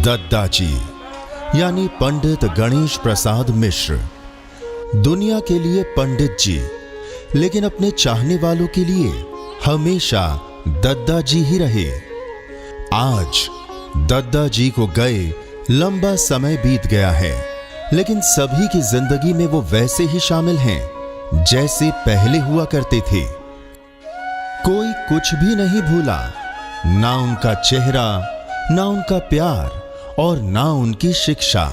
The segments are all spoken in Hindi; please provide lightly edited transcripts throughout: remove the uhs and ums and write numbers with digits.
दद्दा जी यानी पंडित गणेश प्रसाद मिश्र, दुनिया के लिए पंडित जी, लेकिन अपने चाहने वालों के लिए हमेशा दद्दा जी ही रहे। आज दद्दा जी को गए लंबा समय बीत गया है, लेकिन सभी की जिंदगी में वो वैसे ही शामिल हैं जैसे पहले हुआ करते थे। कोई कुछ भी नहीं भूला, ना उनका चेहरा, ना उनका प्यार और ना उनकी शिक्षा।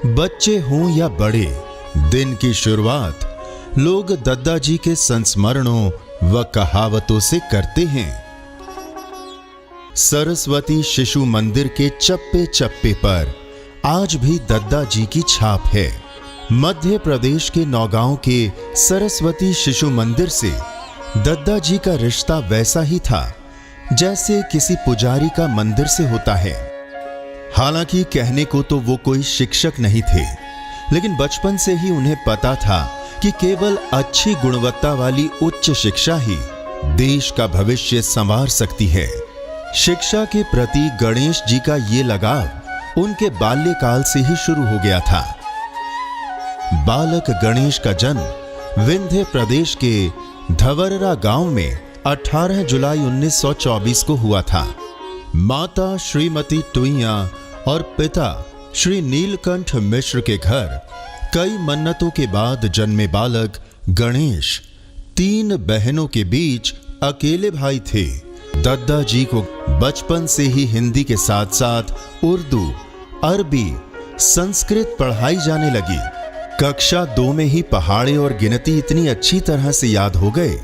बच्चे हों या बड़े, दिन की शुरुआत लोग दद्दा जी के संस्मरणों व कहावतों से करते हैं। सरस्वती शिशु मंदिर के चप्पे चप्पे पर आज भी दद्दा जी की छाप है। मध्य प्रदेश के नौगांव के सरस्वती शिशु मंदिर से दद्दा जी का रिश्ता वैसा ही था जैसे किसी पुजारी का मंदिर से होता है। हालांकि कहने को तो वो कोई शिक्षक नहीं थे, लेकिन बचपन से ही उन्हें पता था कि केवल अच्छी गुणवत्ता वाली उच्च शिक्षा ही देश का भविष्य संवार सकती है। शिक्षा के प्रति गणेश जी का ये लगाव उनके बाल्यकाल से ही शुरू हो गया था। बालक गणेश का जन्म विंध्य प्रदेश के धवररा गांव में 18 जुलाई 1924 को हुआ था। माता श्रीमती टुईया और पिता श्री नीलकंठ मिश्र के घर कई मन्नतों के बाद जन्मे बालक गणेश 3 बहनों के बीच अकेले भाई थे। दद्दा जी को बचपन से ही हिंदी के साथ साथ उर्दू, अरबी, संस्कृत पढ़ाई जाने लगी। कक्षा 2 में ही पहाड़े और गिनती इतनी अच्छी तरह से याद हो गए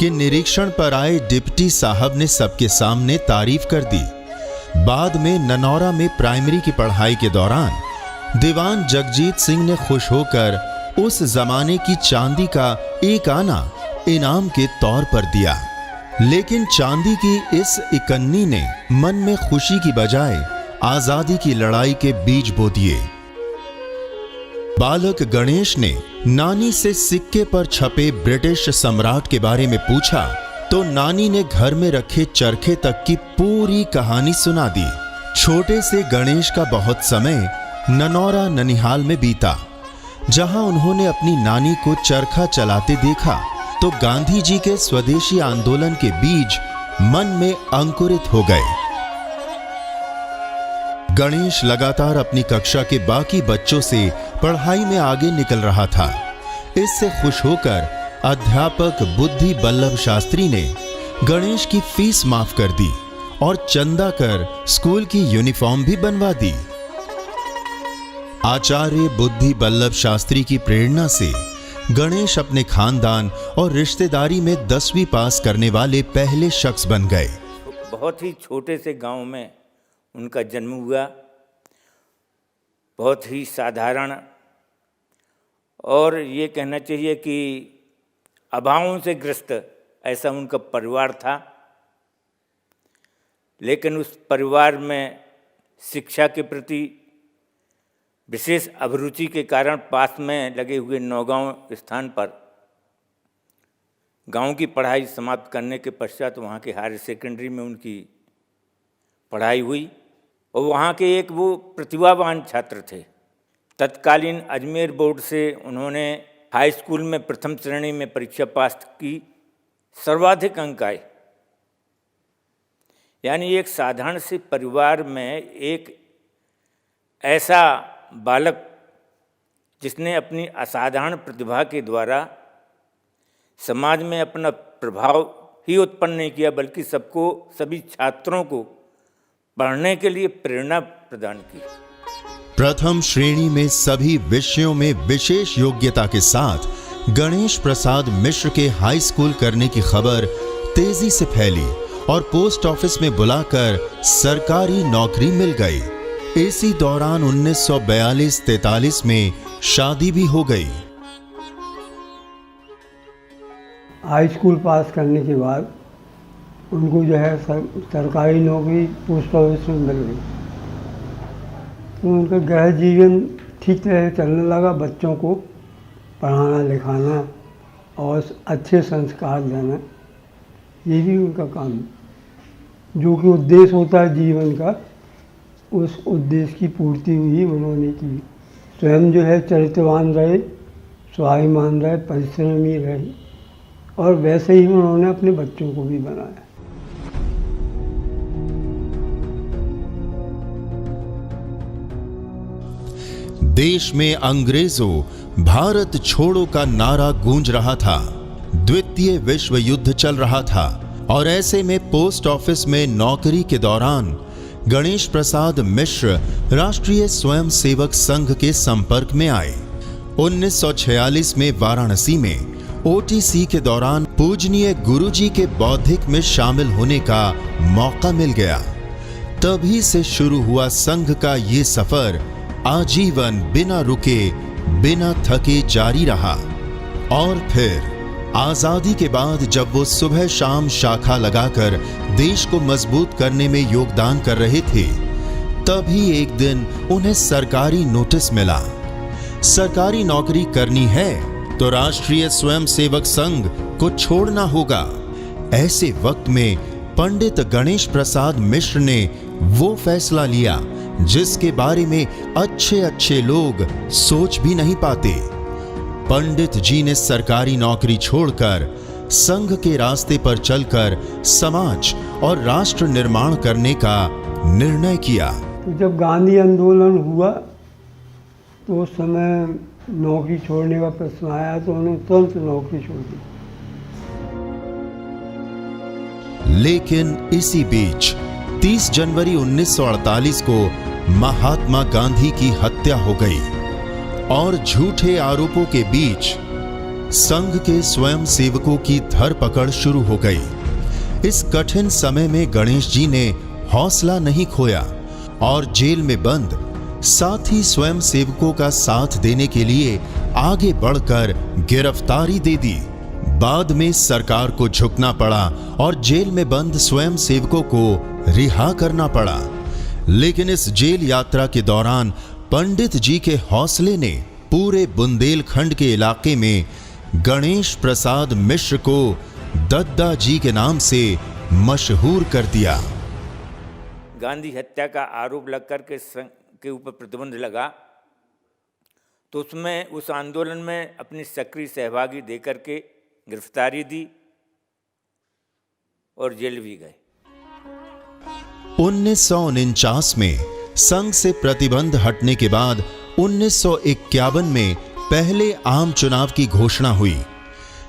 कि निरीक्षण पर आए डिप्टी साहब ने सबके सामने तारीफ कर दी। बाद में ननौरा में प्राइमरी की पढ़ाई के दौरान दीवान जगजीत सिंह ने खुश होकर उस जमाने की चांदी का 1 आना इनाम के तौर पर दिया। लेकिन चांदी की इस इकन्नी ने मन में खुशी की बजाय आजादी की लड़ाई के बीज बो दिए। बालक गणेश ने नानी से सिक्के पर छपे ब्रिटिश सम्राट के बारे में पूछा तो नानी ने घर में रखे चरखे तक की पूरी कहानी सुना दी। छोटे से गणेश का बहुत समय ननौरा ननिहाल में बीता, जहां उन्होंने अपनी नानी को चरखा चलाते देखा तो गांधी जी के स्वदेशी आंदोलन के बीज मन में अंकुरित हो गए। गणेश लगातार अपनी कक्षा के बाकी बच्चों से पढ़ाई में आगे निकल रहा था। इससे खुश होकर अध्यापक बुद्धि बल्लभ शास्त्री ने गणेश की फीस माफ कर दी और चंदा कर स्कूल की यूनिफॉर्म भी बनवा दी। आचार्य बुद्धि बल्लभ शास्त्री की प्रेरणा से गणेश अपने खानदान और रिश्तेदारी में 10वीं पास करने वाले पहले शख्स बन गए। बहुत ही छोटे से गांव में उनका जन्म हुआ। बहुत ही साधारण और ये कहना चाहिए कि अभावों से ग्रस्त ऐसा उनका परिवार था। लेकिन उस परिवार में शिक्षा के प्रति विशेष अभिरुचि के कारण पास में लगे हुए नौगांव स्थान पर गांव की पढ़ाई समाप्त करने के पश्चात वहाँ के हायर सेकेंडरी में उनकी पढ़ाई हुई और वहाँ के एक वो प्रतिभावान छात्र थे। तत्कालीन अजमेर बोर्ड से उन्होंने हाई स्कूल में प्रथम श्रेणी में परीक्षा पास की, सर्वाधिक अंक आए। यानी एक साधारण से परिवार में एक ऐसा बालक जिसने अपनी असाधारण प्रतिभा के द्वारा समाज में अपना प्रभाव ही उत्पन्न नहीं किया बल्कि सभी छात्रों को पढ़ने के लिए प्रेरणा प्रदान की। प्रथम श्रेणी में सभी विषयों में विशेष योग्यता के साथ गणेश प्रसाद मिश्र के हाई स्कूल करने की खबर तेजी से फैली और पोस्ट ऑफिस में बुलाकर सरकारी नौकरी मिल गई। इसी दौरान 1942-43 में शादी भी हो गई। हाई स्कूल पास करने के बाद उनको जो है सरकारी नौकरी पोस्ट ऑफिस में मिल गई। तो उनका गृह जीवन ठीक तरह चलने लगा। बच्चों को पढ़ाना लिखाना और अच्छे संस्कार देना, ये भी उनका काम है। जो कि उद्देश्य होता है जीवन का, उस उद्देश्य की पूर्ति भी उन्होंने की। स्वयं जो है चरित्रवान रहे, स्वाभिमान रहे, परिश्रमी रहे, और वैसे ही उन्होंने अपने बच्चों को भी बनाया। देश में अंग्रेजों भारत छोड़ो का नारा गूंज रहा था। द्वितीय विश्व युद्ध चल रहा था और ऐसे में पोस्ट ऑफिस में नौकरी के दौरान गणेश प्रसाद मिश्र राष्ट्रीय स्वयंसेवक संघ के संपर्क में आए। 1946 में वाराणसी में ओटीसी के दौरान पूजनीय गुरुजी के बौद्धिक में शामिल होने का मौका मिल गया। तभी से शुरू हुआ संघ का ये सफर आजीवन बिना रुके बिना थके जारी रहा। और फिर आजादी के बाद जब वो सुबह शाम शाखा लगाकर देश को मजबूत करने में योगदान कर रहे थे, तभी एक दिन उन्हें सरकारी नोटिस मिला। सरकारी नौकरी करनी है तो राष्ट्रीय स्वयंसेवक संघ को छोड़ना होगा। ऐसे वक्त में पंडित गणेश प्रसाद मिश्र ने वो फैसला लिया जिसके बारे में अच्छे लोग सोच भी नहीं पाते। पंडित जी ने सरकारी नौकरी छोड़कर संघ के रास्ते पर चलकर समाज और राष्ट्र निर्माण करने का निर्णय किया। तो जब गांधी आंदोलन हुआ तो उस समय नौकरी छोड़ने का प्रश्न आया तो उन्होंने तुरंत नौकरी छोड़ दी। लेकिन इसी बीच 30 जनवरी 1948 को महात्मा गांधी की हत्या हो गई और झूठे आरोपों के बीच संघ के स्वयंसेवकों की धरपकड़ शुरू हो गई। इस कठिन समय में गणेश जी ने हौसला नहीं खोया और जेल में बंद साथी स्वयंसेवकों का साथ देने के लिए आगे बढ़कर गिरफ्तारी दे दी। बाद में सरकार को झुकना पड़ा और जेल में बंद स्वयंसेवकों को रिहा करना पड़ा। लेकिन इस जेल यात्रा के दौरान पंडित जी के हौसले ने पूरे बुंदेलखंड के इलाके में गणेश प्रसाद मिश्र को दद्दा जी के नाम से मशहूर कर दिया। गांधी हत्या का आरोप लगकर के ऊपर प्रतिबंध लगा तो उसमें उस आंदोलन में अपनी सक्रिय सहभागी देकर के गिरफ्तारी दी और जेल भी गए। 1949 में संघ से प्रतिबंध हटने के बाद 1951 में पहले आम चुनाव की घोषणा हुई।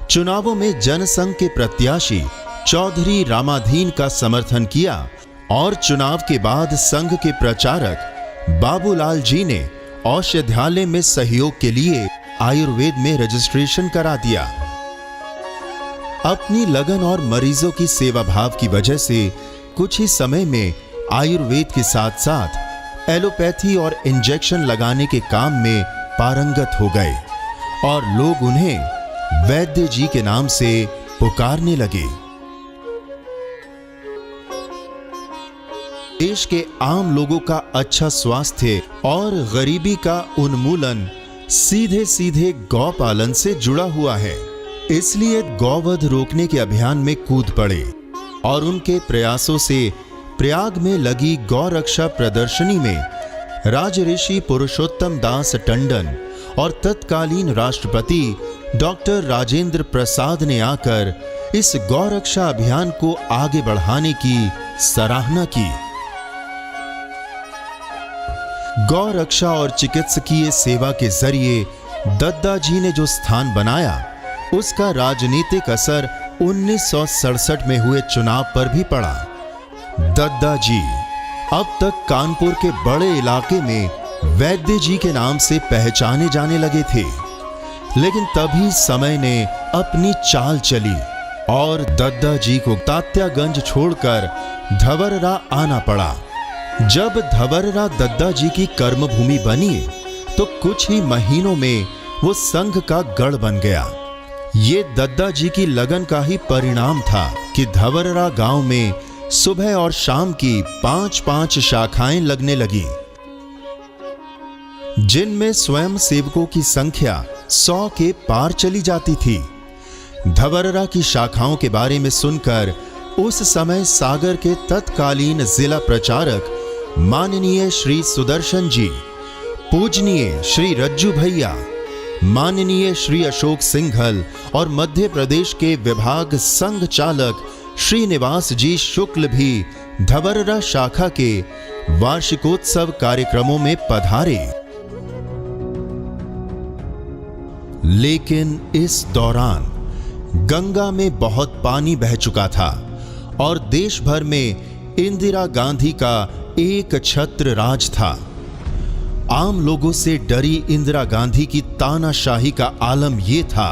चुनावों में जनसंघ के प्रत्याशी चौधरी रामाधीन का समर्थन किया और चुनाव के बाद संघ के प्रचारक बाबूलाल जी ने औषधालय में सहयोग के लिए आयुर्वेद में रजिस्ट्रेशन करा दिया। अपनी लगन और मरीजों की सेवा भाव की वजह से कुछ ही समय में आयुर्वेद के साथ साथ एलोपैथी और इंजेक्शन लगाने के काम में पारंगत हो गए और लोग उन्हें वैद्य जी के नाम से पुकारने लगे। देश के आम लोगों का अच्छा स्वास्थ्य और गरीबी का उन्मूलन सीधे सीधे गौ पालन से जुड़ा हुआ है। इसलिए गौवध रोकने के अभियान में कूद पड़े और उनके प्रयासों से प्रयाग में लगी गौ रक्षा प्रदर्शनी में राजऋषि पुरुषोत्तम दास टंडन और तत्कालीन राष्ट्रपति डॉक्टर राजेंद्र प्रसाद ने आकर इस गौ रक्षा अभियान को आगे बढ़ाने की सराहना की। गौ रक्षा और चिकित्सकीय सेवा के जरिए दद्दा जी ने जो स्थान बनाया उसका राजनीतिक असर 1967 में हुए चुनाव पर भी पड़ा। दद्दा जी अब तक कानपुर के बड़े इलाके में वैद्य जी के नाम से पहचाने जाने लगे थे, लेकिन तभी समय ने अपनी चाल चली और दद्दा जी को तात्यागंज छोड़कर धवररा आना पड़ा। जब धवररा दद्दा जी की कर्मभूमि बनी तो कुछ ही महीनों में वो संघ का गढ़ बन गया। ये दद्दा जी की लगन का ही परिणाम था कि धवररा गांव में सुबह और शाम की 5-5 शाखाएं लगने लगी, जिनमें स्वयं सेवकों की संख्या 100 के पार चली जाती थी। धवररा की शाखाओं के बारे में सुनकर उस समय सागर के तत्कालीन जिला प्रचारक माननीय श्री सुदर्शन जी, पूजनीय श्री रज्जू भैया, माननीय श्री अशोक सिंघल और मध्य प्रदेश के विभाग संघ चालक श्रीनिवास जी शुक्ल भी धबररा शाखा के वार्षिकोत्सव कार्यक्रमों में पधारे। लेकिन इस दौरान गंगा में बहुत पानी बह चुका था और देश भर में इंदिरा गांधी का एक छत्र राज था। आम लोगों से डरी इंदिरा गांधी की तानाशाही का आलम यह था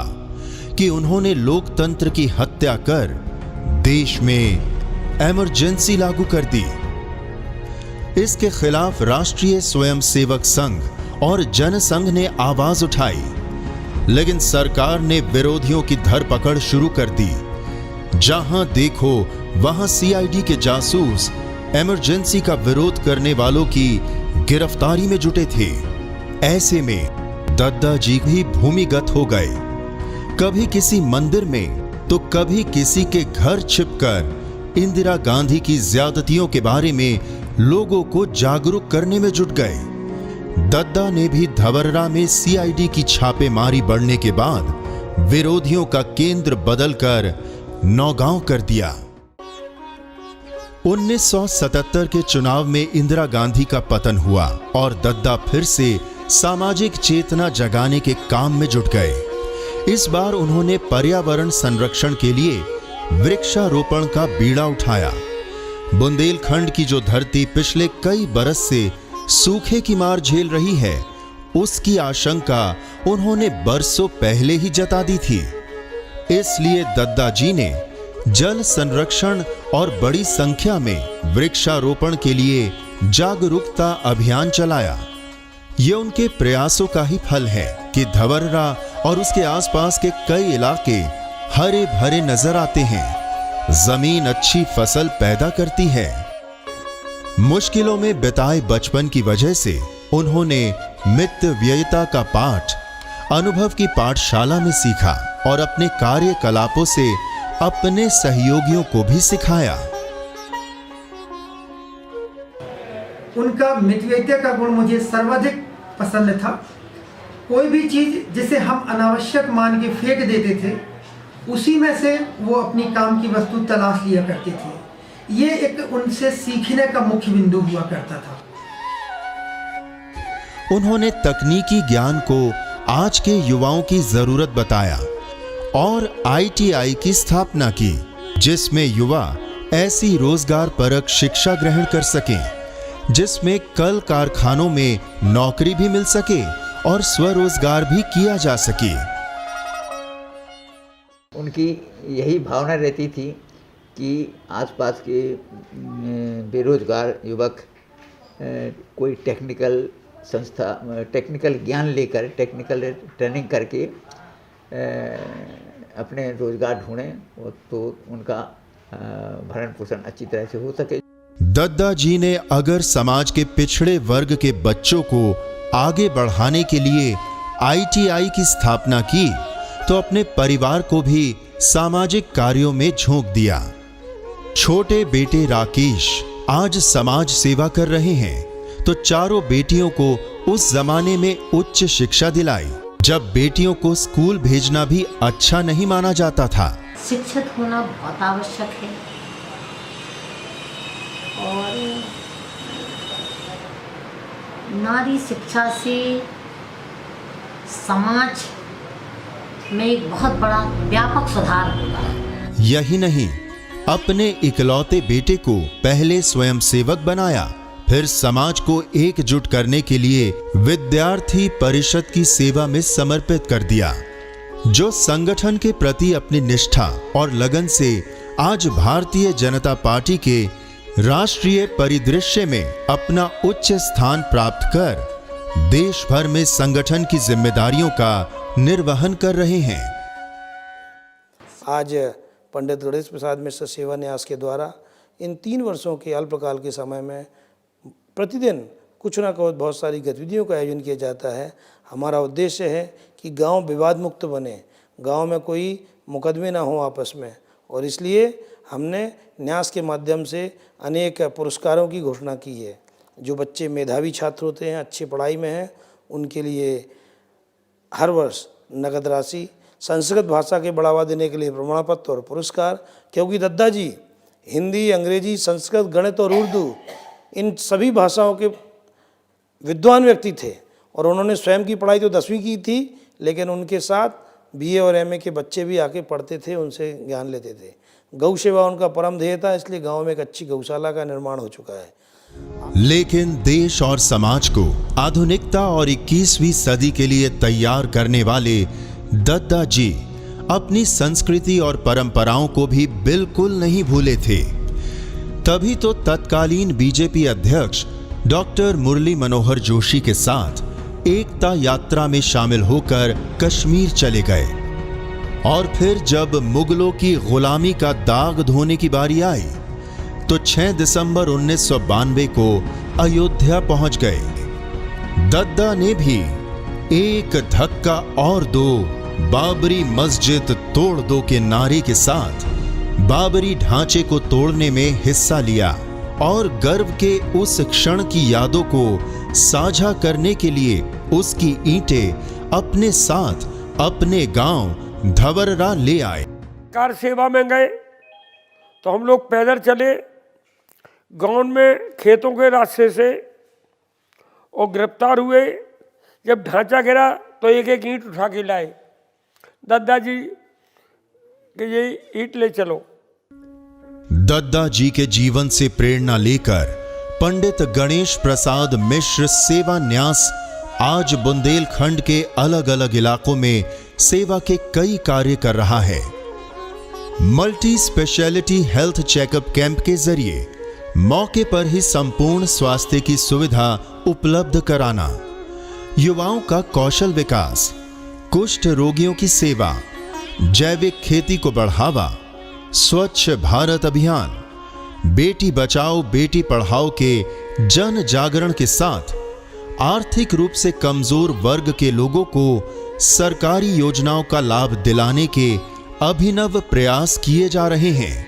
कि उन्होंने लोकतंत्र की हत्या कर देश में इमरजेंसी लागू कर दी। इसके खिलाफ राष्ट्रीय स्वयंसेवक संघ और जनसंघ ने आवाज उठाई, लेकिन सरकार ने विरोधियों की धरपकड़ शुरू कर दी। जहां देखो वहां सीआईडी के जासूस इमरजेंसी का विरोध करने वालों की गिरफ्तारी में जुटे थे। ऐसे में दद्दा जी भी भूमिगत हो गए, कभी किसी मंदिर में तो कभी किसी के घर छिपकर इंदिरा गांधी की ज्यादतियों के बारे में लोगों को जागरूक करने में जुट गए। दद्दा ने भी धबररा में सीआईडी की छापेमारी बढ़ने के बाद विरोधियों का केंद्र बदलकर नौगांव कर दिया। 1977 के चुनाव में इंदिरा गांधी का पतन हुआ और दद्दा फिर से सामाजिक चेतना जगाने के काम में जुट गए। इस बार उन्होंने पर्यावरण संरक्षण के लिए वृक्षारोपण का बीड़ा उठाया। बुंदेलखंड की जो धरती पिछले कई बरस से सूखे की मार झेल रही है, उसकी आशंका उन्होंने बरसों पहले ही जता दी थी। इसलिए दद्दा जी ने जल संरक्षण और बड़ी संख्या में वृक्षारोपण के लिए जागरूकता अभियान चलाया। ये उनके प्रयासों का ही फल है कि धबररा और उसके आसपास के कई इलाके हरे भरे नजर आते हैं। जमीन अच्छी फसल पैदा करती है। मुश्किलों में बिताए बचपन की वजह से उन्होंने मितव्ययिता का पाठ अनुभव की पाठशाला में सीखा और अपने कार्यकलापों से अपने सहयोगियों को भी सिखाया। उनका मितव्ययिता का गुण मुझे सर्वाधिक पसंद था। कोई भी चीज़ जिसे हम अनावश्यक मान के फेंक देते थे, उसी में से वो अपनी काम की वस्तु तलाश लिया करते थे। ये एक उनसे सीखने का मुख्य बिंदु हुआ करता था। उन्होंने तकनीकी ज्ञान को आज के युवाओं की जरूरत बताया और आईटीआई की स्थापना की, जिसमें युवा ऐसी रोजगार परक शिक्षा ग्रहण कर सकें जिसमें कल कारखानों में नौकरी भी मिल सके और स्वरोजगार भी किया जा सके। उनकी यही भावना रहती थी कि आसपास के बेरोजगार युवक कोई टेक्निकल संस्था, टेक्निकल ज्ञान लेकर, टेक्निकल ट्रेनिंग करके अपने रोजगार ढूंढें तो उनका भरण पोषण अच्छी तरह से हो सके। दद्दा जी ने अगर समाज के पिछड़े वर्ग के बच्चों को आगे बढ़ाने के लिए आईटीआई की स्थापना की, तो अपने परिवार को भी सामाजिक कार्यों में झोंक दिया। छोटे बेटे राकेश आज समाज सेवा कर रहे हैं, तो चारों बेटियों को उस जमाने में उच्च शिक्षा दिलाई, जब बेटियों को स्कूल भेजना भी अच्छा नहीं माना जाता था। शिक्षित होना बहुत आवश्यक है और नारी शिक्षा से समाज में एक बहुत बड़ा व्यापक सुधार होगा। यही नहीं, अपने इकलौते बेटे को पहले स्वयंसेवक बनाया, फिर समाज को एकजुट करने के लिए विद्यार्थी परिषद की सेवा में समर्पित कर दिया, जो संगठन के प्रति अपनी निष्ठा और लगन से आज भारतीय जनता पार्टी के राष्ट्रीय परिदृश्य में अपना उच्च स्थान प्राप्त कर देश भर में संगठन की जिम्मेदारियों का निर्वहन कर रहे हैं। आज पंडित गणेश प्रसाद मिश्र सेवा न्यास के द्वारा इन 3 वर्षों के अल्पकाल के समय में प्रतिदिन कुछ ना कुछ बहुत सारी गतिविधियों का आयोजन किया जाता है। हमारा उद्देश्य है कि गांव विवाद मुक्त बने, गांव में कोई मुकदमे ना हो आपस में, और इसलिए हमने न्यास के माध्यम से अनेक पुरस्कारों की घोषणा की है। जो बच्चे मेधावी छात्र होते हैं, अच्छी पढ़ाई में हैं, उनके लिए हर वर्ष नगद राशि, संस्कृत भाषा के बढ़ावा देने के लिए प्रमाण पत्र और पुरस्कार। क्योंकि दद्दा जी हिंदी, अंग्रेजी, संस्कृत, गणित और उर्दू इन सभी भाषाओं के विद्वान व्यक्ति थे और उन्होंने स्वयं की पढ़ाई तो 10वीं की थी, लेकिन उनके साथ BA और MA के बच्चे भी आके पढ़ते थे, उनसे ज्ञान लेते थे। गौ सेवा उनका परम ध्येय था, इसलिए गांव में एक अच्छी गौशाला का निर्माण हो चुका है। लेकिन देश और समाज को आधुनिकता और 21वीं सदी के लिए तैयार करने वाले दद्दा जी अपनी संस्कृति और परंपराओं को भी बिल्कुल नहीं भूले थे। तभी तो तत्कालीन बीजेपी अध्यक्ष डॉक्टर मुरली मनोहर जोशी के साथ एकता यात्रा में शामिल होकर कश्मीर चले गए और फिर जब मुगलों की गुलामी का दाग धोने की बारी आई तो 6 दिसंबर 1992 को अयोध्या पहुंच गए। दद्दा ने भी एक धक्का और दो, बाबरी मस्जिद तोड़ दो के नारे के साथ बाबरी ढांचे को तोड़ने में हिस्सा लिया और गर्व के उस क्षण की यादों को साझा करने के लिए उसकी ईंटें अपने साथ अपने गांव धवररा ले आए। कार सेवा में गए तो हम लोग पैदल चले गांव में खेतों के रास्ते से और गिरफ्तार हुए। जब ढांचा गिरा तो एक एक ईंट उठा के लाए, दद्दा जी कि ये ईंट ले चलो। दद्दा जी के जीवन से प्रेरणा लेकर पंडित गणेश प्रसाद मिश्र सेवा न्यास आज बुंदेलखंड के अलग अलग इलाकों में सेवा के कई कार्य कर रहा है। Multi speciality health checkup camp के जरिए मौके पर ही संपूर्ण स्वास्थ्य की सुविधा उपलब्ध कराना, युवाओं का कौशल विकास, कुष्ठ रोगियों की सेवा, जैविक खेती को बढ़ावा, स्वच्छ भारत अभियान, बेटी बचाओ बेटी पढ़ाओ के जन जागरण के साथ आर्थिक रूप से कमजोर वर्ग के लोगों को सरकारी योजनाओं का लाभ दिलाने के अभिनव प्रयास किए जा रहे हैं।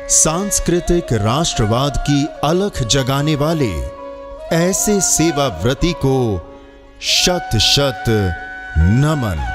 सांस्कृतिक राष्ट्रवाद की अलख जगाने वाले ऐसे सेवाव्रती को शत शत नमन।